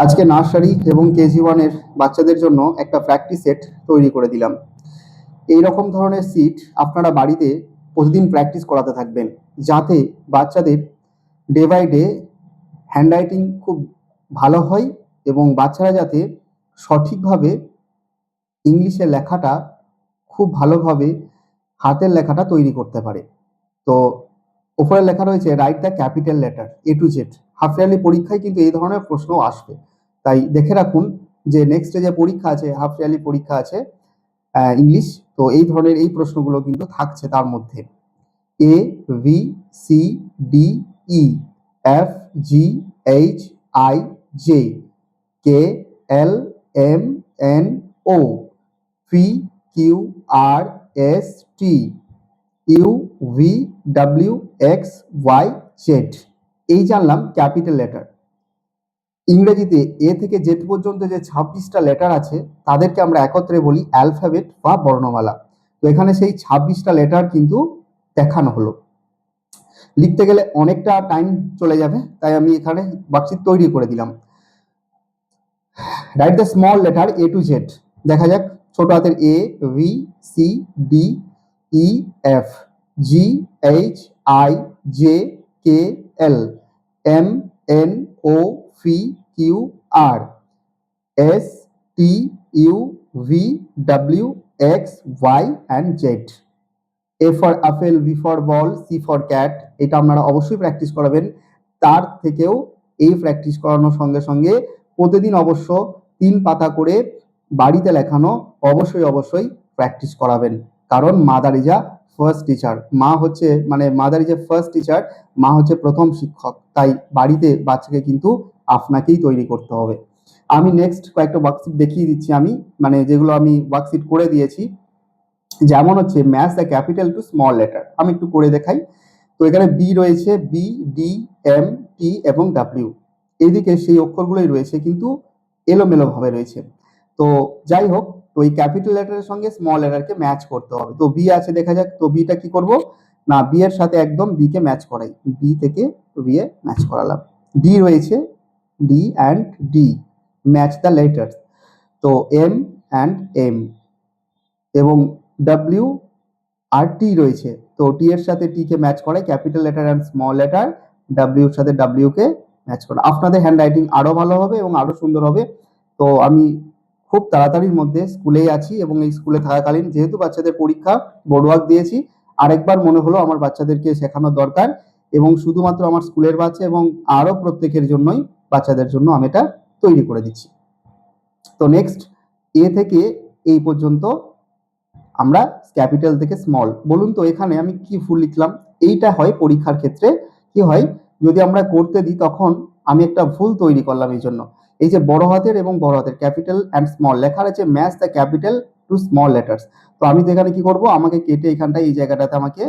আজকে নার্সারি এবং কেজি 1-এর বাচ্চাদের জন্য একটা প্র্যাকটিস সেট তৈরি করে দিলাম। এই রকম ধরনের সিট আপনারা বাড়িতে প্রতিদিন প্র্যাকটিস করাতে থাকবেন, যাতে বাচ্চাদের ডে বাই ডে হ্যান্ডরাইটিং খুব ভালো হয় এবং বাচ্চারা যাতে সঠিকভাবে ইংলিশের লেখাটা খুব ভালোভাবে হাতের লেখাটা তৈরি করতে পারে। তো উপরে লেখা রয়েছে write the capital letter A to Z। Half yearly পরীক্ষায় কিন্তু এই ধরনের প্রশ্ন আসবে, তাই দেখে রাখুন যে নেক্সটে যে পরীক্ষা আছে, হাফ ইয়ারলি পরীক্ষা আছে ইংলিশ, তো এই ধরনের এই প্রশ্নগুলো কিন্তু থাকছে তার মধ্যে। A B C D E F G H I J K L M N O P Q R S T U V W X Y Z। এই জানলাম ক্যাপিটাল লেটার। ইংরেজিতে এ থেকে জেড পর্যন্ত যে 26টা লেটার আছে তাদেরকে আমরা একত্রে বলি অ্যালফাবেট বা বর্ণমালা। তো এখানে সেই 26টা লেটার কিন্তু দেখানো হলো। লিখতে গেলে অনেকটা টাইম চলে যাবে, তাই আমি এখানে ওয়ার্কশিট তৈরি করে দিলাম। Write the small letter A to Z। দেখা যাক, ছোট হাতের A V C D E F G H I J K L M N O P Q R S T U V W X Y and Z। A for apple, B for ball, C for cat। এটা আপনারা অবশ্যই practice করাবেন। তার থেকেও এই practice করানোর সঙ্গে সঙ্গে প্রতিদিন অবশ্য 3 পাতা করে বাড়িতে লেখানো অবশ্যই প্র্যাকটিস করাবেন, কারণ mother is a first teacher. Mother is a first teacher, মা হচ্ছে প্রথম শিক্ষক। তাই বাড়িতে বাচ্চাকে কিন্তু আপনাকেই তৈরি করতে হবে। আমি নেক্সট কয়েকটা ওয়ার্কশিট দেখিয়ে দিচ্ছি, যেগুলো আমি ওয়ার্কশিট করে দিয়েছি। যেমন হচ্ছে match the capital to small letter. আমি একটু করে দেখাই। তো এখানে বি রয়েছে, বি ডি এম টি এবং ডাব্লিউ। এইদিকে সেই অক্ষরগুলোই রয়েছে, কিন্তু এলোমেলো ভাবে রয়েছে। তো যাই হোক, তো এই ক্যাপিটাল লেটারের সঙ্গে স্মল লেটারকে ম্যাচ করতে হবে। তো বি আছে, দেখা যাক। তো বিটা কি করব না, বি এর সাথে একদম বি কে ম্যাচ করাই। বি থেকে বি এ ম্যাচ করালাম। ডি রয়েছে, D and D match the letters. তো এম অ্যান্ড এম এবং ডাব্লিউ আর টি রয়েছে। তো টি এর সাথে টি কে ম্যাচ করাই, capital letter and small letter. W এর সাথে ডাব্লিউ কে ম্যাচ করা। আপনাদের হ্যান্ডরাইটিং আরো ভালো হবে এবং আরো সুন্দর হবে। তো আমি খুব তাড়াতাড়ির মধ্যে স্কুলেই আছি এবং এই স্কুলে থাকাকালীন যেহেতু বাচ্চাদের পরীক্ষা, বোর্ড ওয়ার্ক দিয়েছি, আরেকবার মনে হলো আমার বাচ্চাদেরকে শেখানোর দরকার, এবং শুধুমাত্র আমার স্কুলের বাচ্চা এবং আরো প্রত্যেকের জন্যই, বাচ্চাদের জন্য আমি এটা তৈরি করে দিচ্ছি। তো নেক্সট এ থেকে এই পর্যন্ত আমরা ক্যাপিটাল থেকে স্মল। বলুন তো এখানে আমি কি ভুল লিখলাম? এইটা হয় পরীক্ষার ক্ষেত্রে কি হয়, যদি আমরা করতে দিই তখন আমি একটা ভুল তৈরি করলাম। এই জন্য এই যে বড় হাতের এবং বড় হাতের ক্যাপিটাল অ্যান্ড স্মল লেখা রয়েছে match the capital to small letters. তো আমি তো এখানে কি করব, আমাকে কেটে এখানটায় এই জায়গাটাতে আমাকে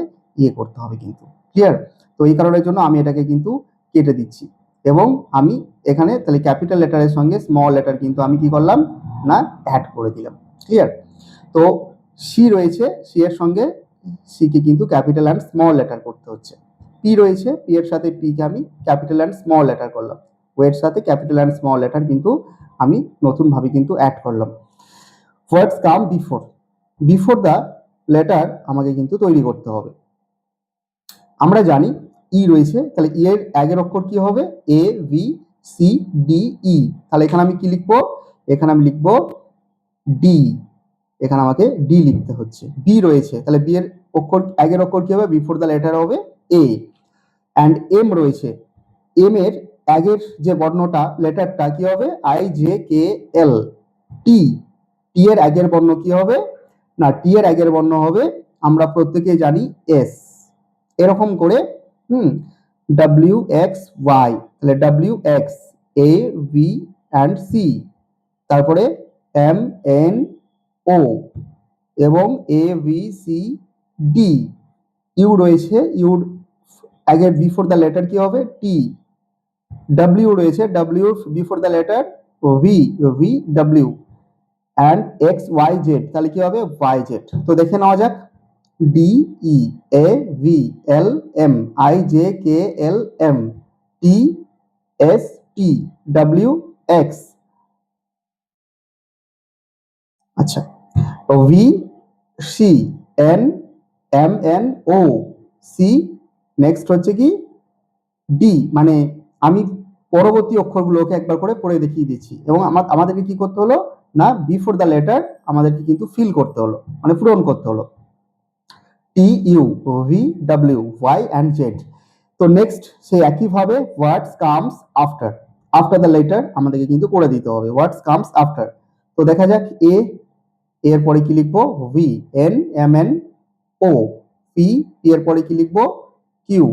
করতে হবে কিন্তু। ক্লিয়ার? তো এই কারণের জন্য আমি এটাকে কিন্তু কেটে দিচ্ছি, এবং আমি এখানে তাহলে ক্যাপিটাল লেটারের সঙ্গে স্মল লেটার কিন্তু আমি কি করলাম না, অ্যাড করে দিলাম। ক্লিয়ার? তো সি রয়েছে, সি এর সঙ্গে সি কে কিন্তু ক্যাপিটাল অ্যান্ড স্মল লেটার করতে হচ্ছে। পি রয়েছে, পি এর সাথে পি কে আমি ক্যাপিটাল অ্যান্ড স্মল লেটার করলাম। ও এর সাথে ক্যাপিটাল অ্যান্ড স্মল লেটার কিন্তু আমি নতুন ভাবে কিন্তু অ্যাড করলাম। ওয়ার্ডস কাম বিফোর দ্য লেটার আমাকে কিন্তু তৈরি করতে হবে। আমরা জানি ই রয়েছে, তাহলে ই এর আগের অক্ষর কি হবে? এ বি সি ডি ই। তাহলে এখানে আমি কি লিখবো? এখানে আমি লিখবো ডি। এখানে আমাকে ডি লিখতে হচ্ছে। বি রয়েছে, তাহলে বি এর অক্ষর আগের অক্ষর কি হবে? বিফোর দ্য লেটার হবে এ। অ্যান্ড এম রয়েছে, এম এর আগের যে বর্ণটা লেটারটা কি হবে? আই জে কে এল। টি, টি এর আগের বর্ণ কি হবে না, টি এর আগের বর্ণ হবে, আমরা প্রত্যেকেই জানি, এস। এরকম করে ডাব্লিউ এক্স ওয়াই, তাহলে W X A B and C, তারপরে এম এন ও এবং A B C D. U রয়েছে, ইউর আগের বিফোর দ্য লেটার কি হবে? টি। ডাব্লিউ রয়েছে, W before the letter V, V W. And X Y Z, তাহলে কি হবে? Y Z. তো দেখে নেওয়া যাক। D E A V L M I J K L M T S T W x. আচ্ছা, V C N M N O C, next হচ্ছে কি ডি। মানে আমি পরবর্তী অক্ষরগুলোকে একবার করে পড়ে দেখিয়ে দিচ্ছি এবং আমাদেরকে কি করতে হলো না, বিফোর দ্য লেটার আমাদেরকে কিন্তু ফিল করতে হলো, মানে পূরণ করতে হলো। T U V W Y and Z. তো নেক্সট সেই একইভাবে what's comes after, after the letter আমাদেরকে কিন্তু করে দিতে হবে হোয়াটস কামস আফটার। তো দেখা যাক এ, এর পরে কি লিখবো V N M N O, P, P এর পরে কি লিখবো কিউ।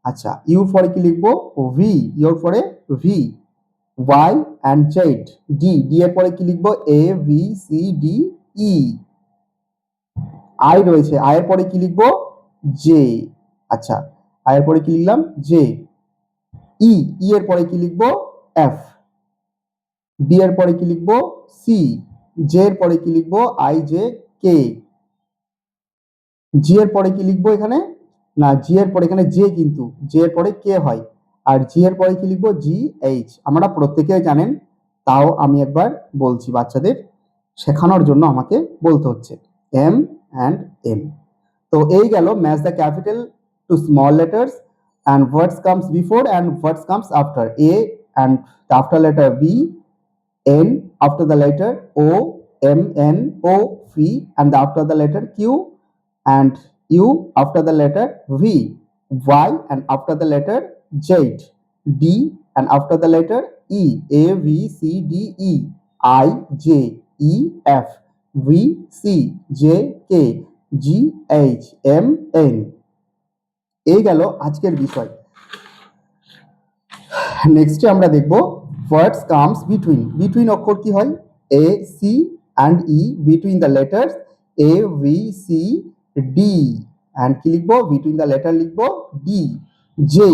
আচ্ছা, ইউর পরে কি লিখবো ভি, ইউর পরে V, Y and Z, D, D এর পরে কি লিখবো A V C D E, I রয়েছে, আই এর পরে কি লিখবো জে। আচ্ছা, আই এর পরে কি লিখলাম জে। ই, ই এর পরে কি লিখবো এফ, বি এর পরে কি লিখবো সি, জে এর পরে কি লিখবো আই জে কে, জি এর পরে কি লিখবো এখানে না, জি এর পরে এখানে জে, কিন্তু জে এর পরে কে হয়, আর জি এর পরে কি লিখবো জি এইচ। আমরা প্রত্যেকেই জানেন, তাও আমি একবার বলছি বাচ্চাদের শেখানোর জন্য আমাকে বলতে হচ্ছে এম অ্যান্ড এন। তো এই গেল match the capital to small letters and what comes before and what comes after a, and after letter b, n after the letter o, m n o v, and after the letter q, and u after the letter v, y and after the letter z, d and after the letter e, a v c d e, I j e f, v c j k, g h m n। এই গেল আজকের বিষয়। নেক্সটে আমরা দেখব ওয়ার্ডস comes between. Between অক্ষর কি হয় A C and E, between the letters A V C D, and কি লিখবো বিটুইন দ্য লেটার লিখবো ডি। জে,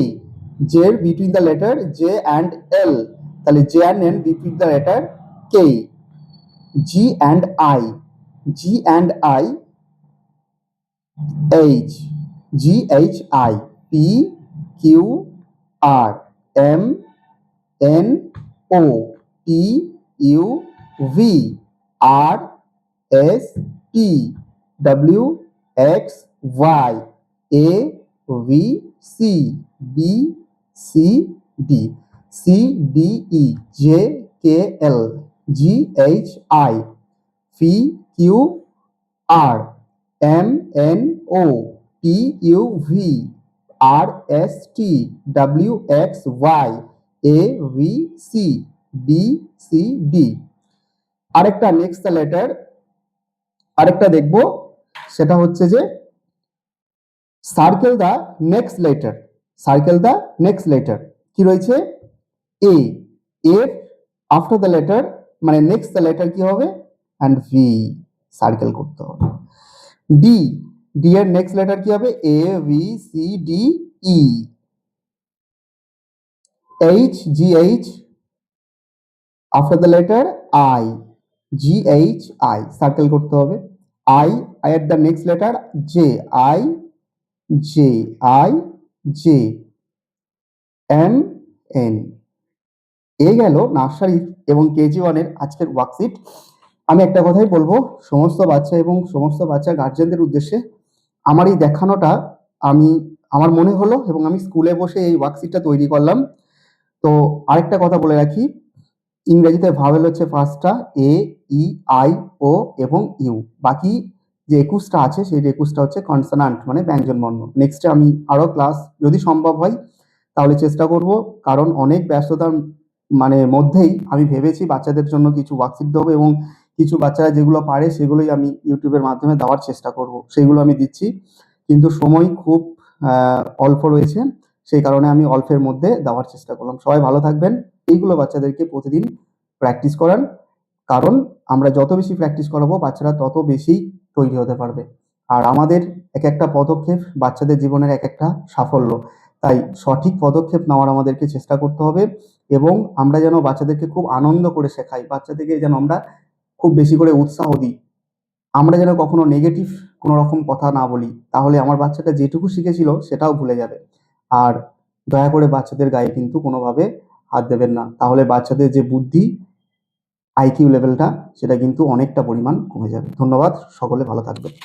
জের between the letter J and L, তাহলে J and N between the letter K. G and I, G and I H, G H I, P Q R, M N O, T U V, R S T, W X Y, A V C, B C D, C D E, J K L, G H I, P Q R, M N O, T U V, R S T, W X Y, A V C, B C D. আরেকটা next letter আরেকটা দেখবো, সেটা হচ্ছে যে circle the next letter. Circle the next letter কি রয়েছে A, এর after the letter মানে নেক্সট দ্য লেটার কি হবে অ্যান্ড ভি, সার্কেল করতে হবে। ডি, ডি এর নেক্সট লেটার কি হবে A V C D E. H, G H after the letter I, G H I, circle করতে হবে। আই, আই এর the next letter J, I J, I J, M N. এই গেল nursery এবং KG ওয়ানের আজকের ওয়ার্কশিট। আমি একটা কথাই বলবো সমস্ত বাচ্চা এবং সমস্ত বাচ্চা গার্জেনদের উদ্দেশ্যে, আমার এই দেখানোটা আমি আমার মনে হলো এবং আমি স্কুলে বসে এই ওয়ার্কশিটটা তৈরি করলাম। তো আরেকটা কথা বলে রাখি, ইংরেজিতে ভাওয়েল হচ্ছে ফার্স্টটা এ, ই, আই, ও এবং ইউ। বাকি যে 21টা আছে সেই 21টা হচ্ছে কনসোনান্ট মানে ব্যঞ্জন বর্ণ। নেক্সটে আমি আরো ক্লাস যদি সম্ভব হয় তাহলে চেষ্টা করব, কারণ অনেক ব্যস্ততার মানে মধ্যেই আমি ভেবেছি বাচ্চাদের জন্য কিছু ওয়ার্কশিট দেবো এবং কিছু বাচ্চারা যেগুলো পারে সেগুলোই আমি ইউটিউবের মাধ্যমে দেওয়ার চেষ্টা করব, সেগুলো আমি দিচ্ছি। কিন্তু সময় খুব অল্প রয়েছে, সেই কারণে আমি অল্পের মধ্যে দেওয়ার চেষ্টা করলাম। সবাই ভালো থাকবেন। এইগুলো বাচ্চাদেরকে প্রতিদিন প্র্যাকটিস করান, কারণ আমরা যত বেশি প্র্যাকটিস করাবো বাচ্চারা তত বেশি তৈরি হতে পারবে। আর আমাদের এক একটা পদক্ষেপ বাচ্চাদের জীবনের এক একটা সাফল্য, তাই সঠিক পদক্ষেপ নেওয়ার আমাদেরকে চেষ্টা করতে হবে এবং আমরা যেন বাচ্চাদেরকে খুব আনন্দ করে শেখাই, বাচ্চাদেরকে যেন আমরা খুব বেশি করে উৎসাহ দিই। আমরা যেন কখনো নেগেটিভ কোনো রকম কথা না বলি, তাহলে আমার বাচ্চাটা যেটুকু শিখেছিল সেটাও ভুলে যাবে। আর দয়া করে বাচ্চাদের গায়ে কিন্তু কোনোভাবে হাত দেবেন না, তাহলে বাচ্চাদের যে বুদ্ধি, আইকিউ লেভেলটা সেটা কিন্তু অনেকটা পরিমাণ কমে যাবে। ধন্যবাদ, সকলে ভালো থাকবেন।